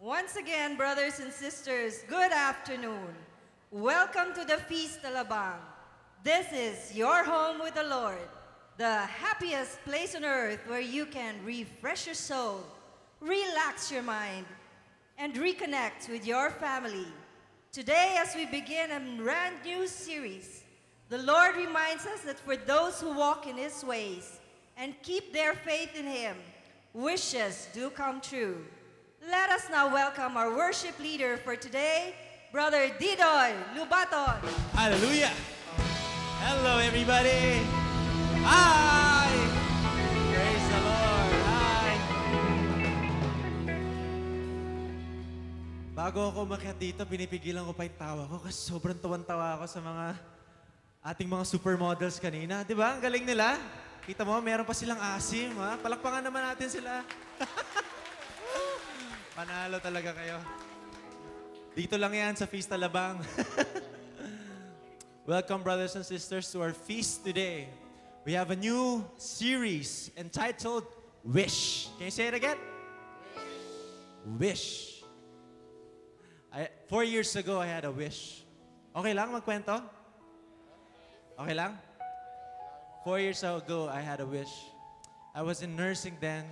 Once again, brothers and sisters, good afternoon. Welcome to the Feast Alabang. This is your home with the Lord, the happiest place on earth where you can refresh your soul, relax your mind, and reconnect with your family. Today, as we begin a brand new series, the Lord reminds us that for those who walk in His ways and keep their faith in Him, wishes do come true. Let us now welcome our worship leader for today, Brother Didoy Lubaton. Hallelujah! Hello, everybody! Hi! Praise the Lord! Hi! Bago ako umakyat dito, pinipigilan ko pa yung tawa ko kasi sobrang tuwan-tawa ako sa ating mga supermodels kanina. Di ba? Ang galing nila. Kita mo, meron pa silang asim, ha? Palakpakan naman natin sila. Panalo talaga kayo. Dito lang yan sa Feast Alabang. Welcome, brothers and sisters, to our feast today. We have a new series entitled Wish. Can you say it again? Wish. 4 years ago, I had a wish. Okay lang magkwento? Okay lang? 4 years ago, I had a wish. I was in nursing then.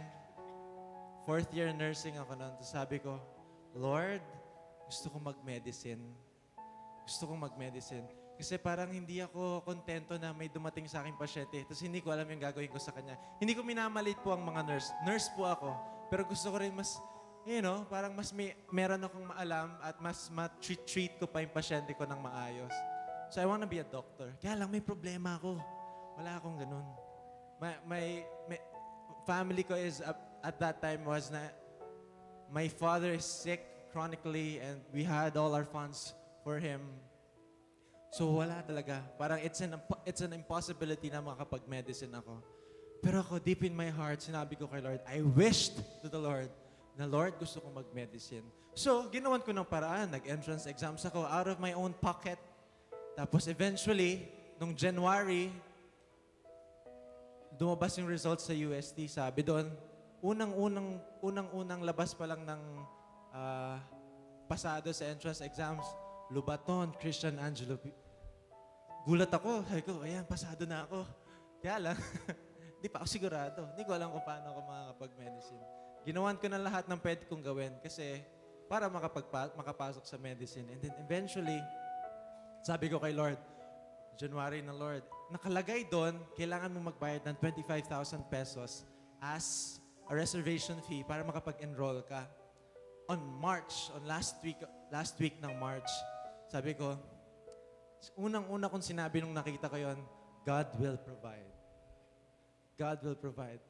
4th year nursing ako noon. Tapos sabi ko, Lord, gusto kong mag-medicine. Gusto kong mag-medicine. Kasi parang hindi ako kontento na may dumating sa aking pasyente. Tapos hindi ko alam yung gagawin ko sa kanya. Hindi ko minamalit po ang mga nurse. Nurse po ako. Pero gusto ko rin mas, parang mas meron akong maalam at mas ma-treat ko pa yung pasyente ko ng maayos. So I wanna be a doctor. Kaya lang may problema ako. Wala akong ganun. My family ko is at that time was na my father is sick chronically and we had all our funds for him. So wala talaga. Parang it's an impossibility na makapag-medicine ako. Pero ako, deep in my heart, sinabi ko kay Lord, I wished to the Lord na Lord, gusto kong mag-medicine. So, ginawan ko ng paraan. Nag-entrance exams ako out of my own pocket. Tapos eventually, nung January, dumabas yung results sa UST. Sabi doon, unang labas pa lang ng pasado sa entrance exams, Lubaton, Christian Angelo. Gulat ako. Sabi ko, ayan, pasado na ako. Kaya lang, di pa ako sigurado. Hindi ko alam kung paano ako makakapag-medicine. Ginawan ko na lahat ng pwede kong gawin kasi para makapasok sa medicine. And then eventually, sabi ko kay Lord, January na Lord, nakalagay doon, kailangan mo magbayad ng 25,000 pesos as a reservation fee para makapag-enroll ka. On last week ng March, sabi ko, unang-una kong sinabi nung nakita ko yon, God will provide. God will provide.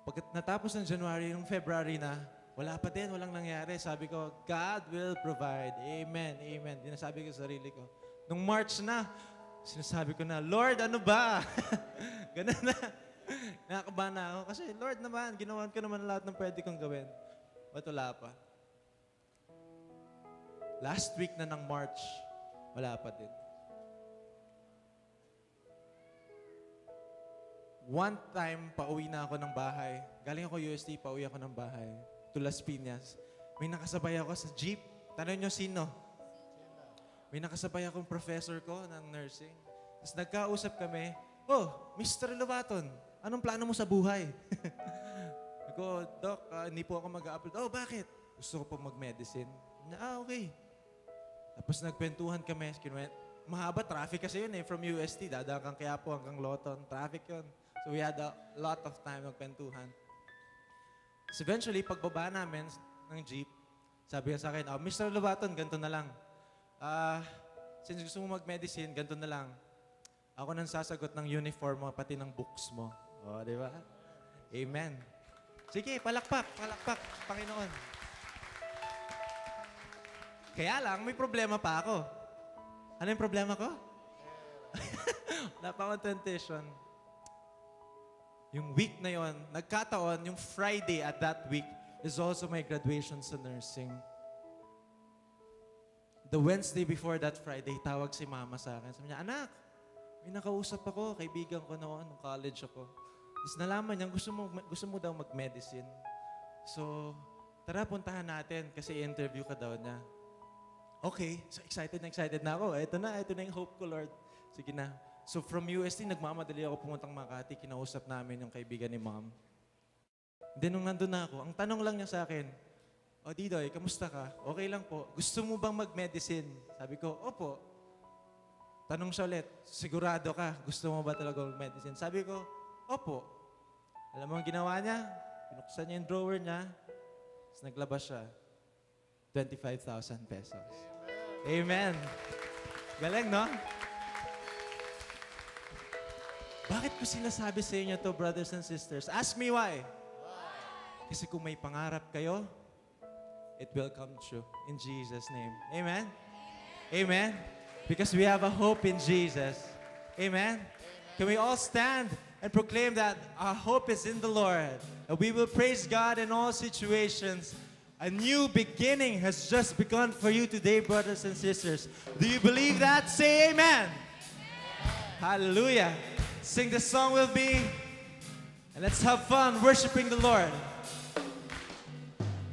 Pag natapos ng January, nung February na, wala pa din, walang nangyari. Sabi ko, God will provide. Amen, amen. Dinasabi ko sa sarili ko. Nung March na, sinasabi ko na, Lord, ano ba? Ganun na. Nakakabahan na ako. Kasi, Lord naman, ginawan ko naman lahat ng pwede kong gawin. Ba't wala pa? Last week na ng March, wala pa din. One time, pauwi na ako ng bahay. Galing ako UST, pauwi ako ng bahay. To Las Piñas. May nakasabay ako sa jeep. Tanong nyo sino? May nakasabay akong professor ko ng nursing. Tapos nagkausap kami, oh, Mr. Lobaton, anong plano mo sa buhay? Ako, Doc, hindi po ako mag-upload. Oh, bakit? Gusto ko po mag-medicine. Okay. Tapos nagkwentuhan kami. Mahaba, traffic kasi yun from UST. Dadaan kang Quiapo hanggang Loton. Traffic yun. So we had a lot of time magkwentuhan. So eventually, pagbaba namin ng jeep, sabi niya sa akin, Mr. Lobaton, ganito na lang. Since gusto mo mag-medicine, ganito na lang. Ako nang sasagot ng uniform mo, pati ng books mo. O, di ba? Amen. Sige, palakpak, Panginoon. Kaya lang, may problema pa ako. Ano yung problema ko? Wala pa akong temptation. Yung week na yon, nagkataon, yung Friday at that week is also my graduation sa nursing. The Wednesday before that Friday, tawag si mama sa akin. Sabi niya, anak, may nakausap ako, kaibigan ko noon, nung college ako. Tapos nalaman niya, gusto mo daw mag-medicine. So, tara puntahan natin kasi interview ka daw niya. Okay, so excited na ako. Ito na yung hope ko, Lord. Sige na. So from UST, nagmamadali ako pumuntang Makati. Kinausap namin yung kaibigan ni Ma'am. Then nung nandun na ako, ang tanong lang niya sa akin, O Didoy, kamusta ka? Okay lang po. Gusto mo bang mag-medicine? Sabi ko, opo. Tanong siya ulit, sigurado ka? Gusto mo ba talaga mag-medicine? Sabi ko, opo. Alam mo ang ginawa niya? Pinuksan niya yung drawer niya. Tapos naglabas siya. 25,000 pesos. Amen. Galing, no? Bakit ko sinasabi sa inyo to, brothers and sisters? Ask me why. Kasi kung may pangarap kayo, it will come true in Jesus' name. Amen? Amen? Because we have a hope in Jesus. Amen? Can we all stand and proclaim that our hope is in the Lord? And we will praise God in all situations. A new beginning has just begun for you today, brothers and sisters. Do you believe that? Say amen. Hallelujah. Sing the song with me. And let's have fun worshiping the Lord.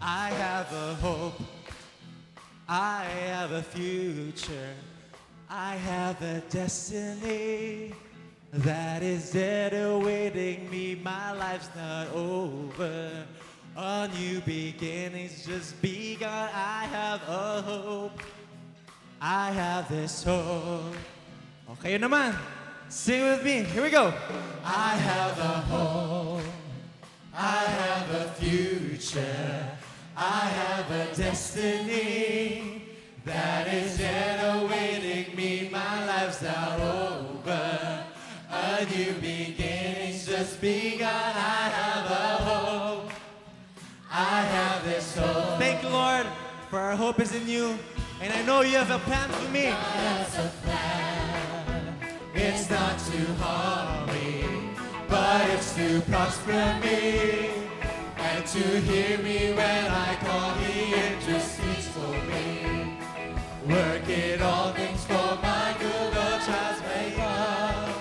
I have a hope. I have a future. I have a destiny that is dead awaiting me. My life's not over. A new beginning's just begun. I have a hope. I have this hope. Okay naman. Sing with me. Here we go. I have a hope. I have a future. I have a destiny that is yet awaiting me. My life's not over. A new beginning's just begun. I have a hope. I have this hope. Thank you, Lord, for our hope is in you. And I know you have a plan for me. God has a plan. It's not to harm me, but it's to prosper me. And to hear me when I call, He intercedes for me. Working all things for my good, though trials may come.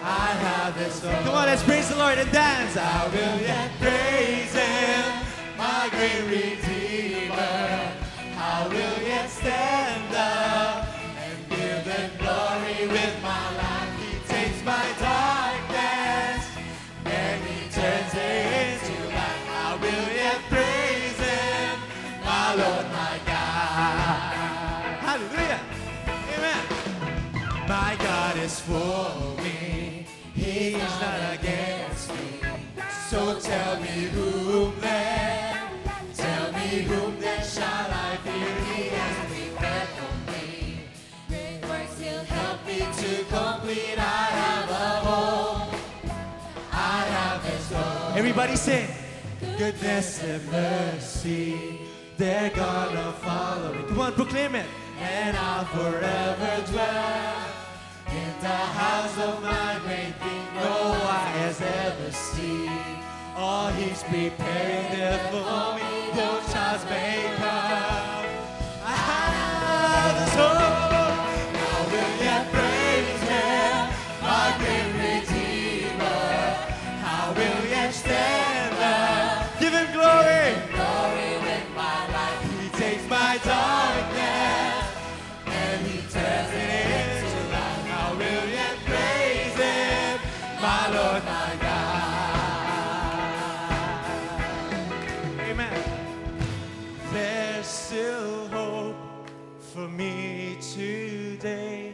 I have this hope. Come on, let's praise the Lord and dance. I will yet praise Him, my great Redeemer. I will yet stand up and give Him glory with my life. He takes my darkness and He turns it into light. I will yet praise Him, my Lord, my God. Hallelujah. Amen. My God is for me. He's not against me. So tell me whom then, shall I fear? He has prepared for me. Great works He'll help me to complete. I have a hope. I have His hope. Everybody sing. Goodness and mercy, they're gonna follow me. Come on, proclaim it. And I'll forever dwell in the house of my great King. No eye has ever seen all He's preparing there for me. Though trials may come, I have this hope. I will yet praise Him, my great Redeemer. I will yet stand up, give Him glory. Glory with my life. He takes my darkness and He turns it into light. I will yet praise Him, my Lord, my God. Amen. There's still hope for me today,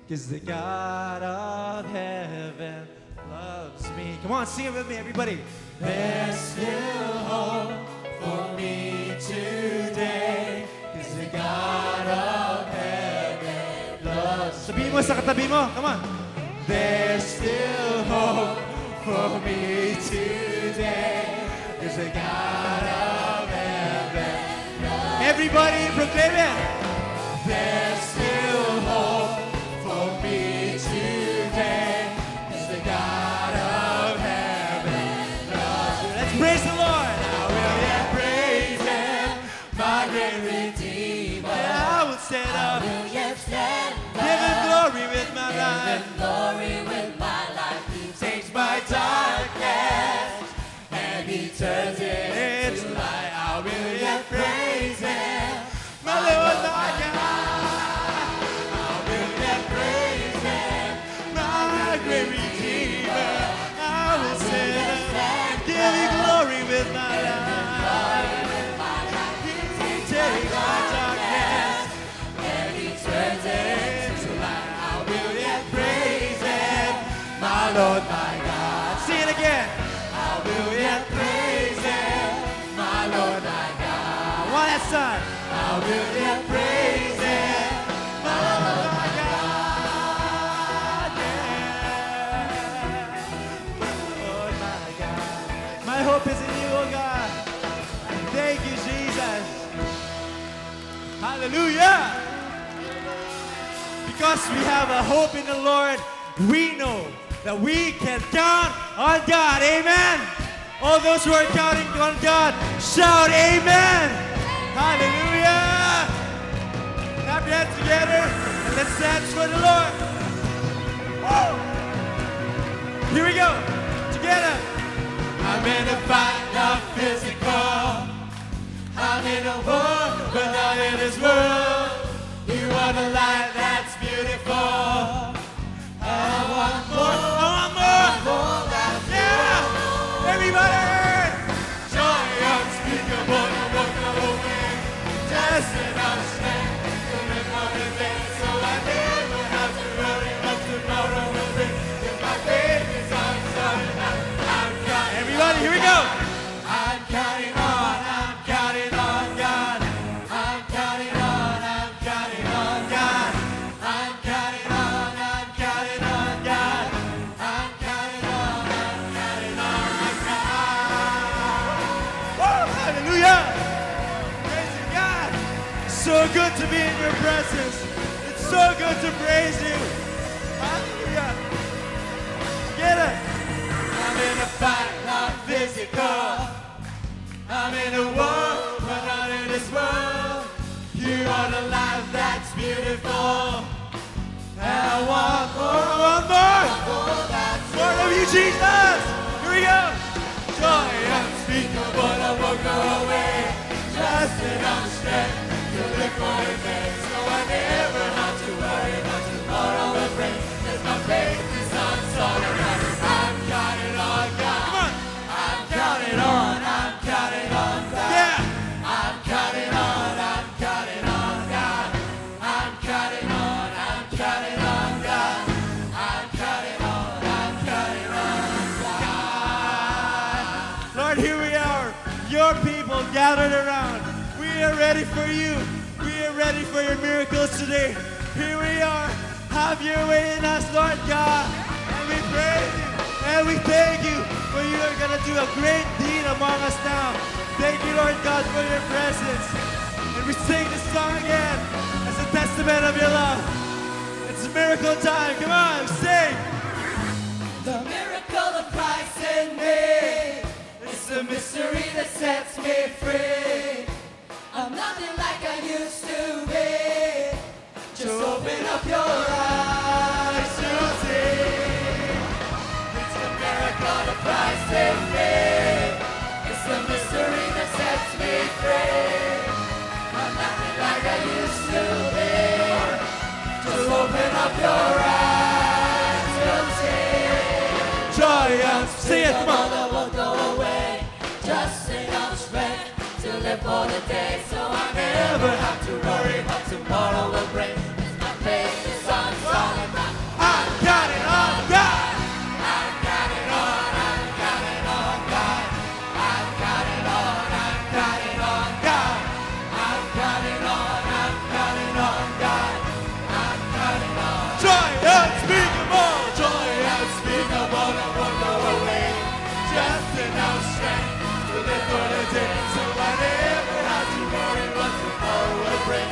'cause the God of heaven loves me. Come on, sing it with me, everybody. There's still hope for me today, 'cause the God of heaven loves me. Sabihin mo sa katabi mo, come on. There's still hope for me today, 'cause the God of heaven loves me. Everybody proclaim it. There's still hope for me today, 'cause the God of heaven loves me. Let's praise the Lord. I will yet praise Him, my great Redeemer. And I will stand up, give Him glory with my life. He takes my darkness and He turns it into light. I I will yet praise Him. My Lord, my God, I will yet praise Him. My great Redeemer, I will sing and give you glory with my life. He takes my darkness and He turns it into light. I will yet praise Him, my Lord, my God. Sing it again. I will yet praise Him, my Lord, my God. One last time. I will yet praise Him, my Lord, my God. Yeah. My Lord, my God. My hope is in you, oh God. Thank you, Jesus. Hallelujah. Because we have a hope in the Lord, we know that we can count on God. Amen. All those who are counting on God, shout amen. Hallelujah. Clap your hands together and let's dance for the Lord. Woo. Here we go. Together. I'm in a fight, not physical. I'm in a war, but not in this world. You are the light that's beautiful. I want more, yeah! Everybody! Joy unspeakable, no more, no way. Just enough strength to live for the day. So I never have to worry what tomorrow will bring. If my faith is uncertain, I'm counting. Everybody, here we go! I'm counting on God. I'm counting on God. I'm counting on God. I'm counting on God. I'm counting on God. Woo! Hallelujah! Praise you, God. So good to be in your presence. It's so good to praise you. Hallelujah. Together. I'm in a fight, not physical. I'm in a war, but not in this world. You are the life that's beautiful. And I want more. More of you, Jesus. Here we go. Joy unspeakable, I won't go away. Just enough strength to live for the day. So I never have to worry what tomorrow will bring. 'Cause my faith is on solid ground. I'm counting on God. Come on. I'm counting on God. Yeah. I'm counting on God. I'm counting on God. I'm counting on God. I'm counting on God. Lord, here we are, your people gathered around. We are ready for you. We are ready for your miracles today. Here we are. Have your way in us, Lord God. And we praise you. And we thank you for you are going to do a great deed among us now. Thank you, Lord God, for your presence. And we sing this song again as a testament of your love. It's miracle time. Come on, sing. The miracle of Christ in me. It's the mystery that sets me free. I'm nothing like I used to be. Just open up your eyes to see. It's the miracle of Christ in me. It's the mystery that sets me free. I'm nothing like I used to be. Just open up your eyes to see. Joy, sing it, come on. Tomorrow won't go away. Just enough strength to live for the day. So I never have to worry what tomorrow will bring. 'Cause my faith is on solid ground. I'm counting on God. I'm counting on God. I'm counting on God. I'm counting on God. I'm counting on. Joy unspeakable. Joy unspeakable that won't go away. Just enough strength to live for the day. So I never have to worry what tomorrow will bring.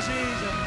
Jesus.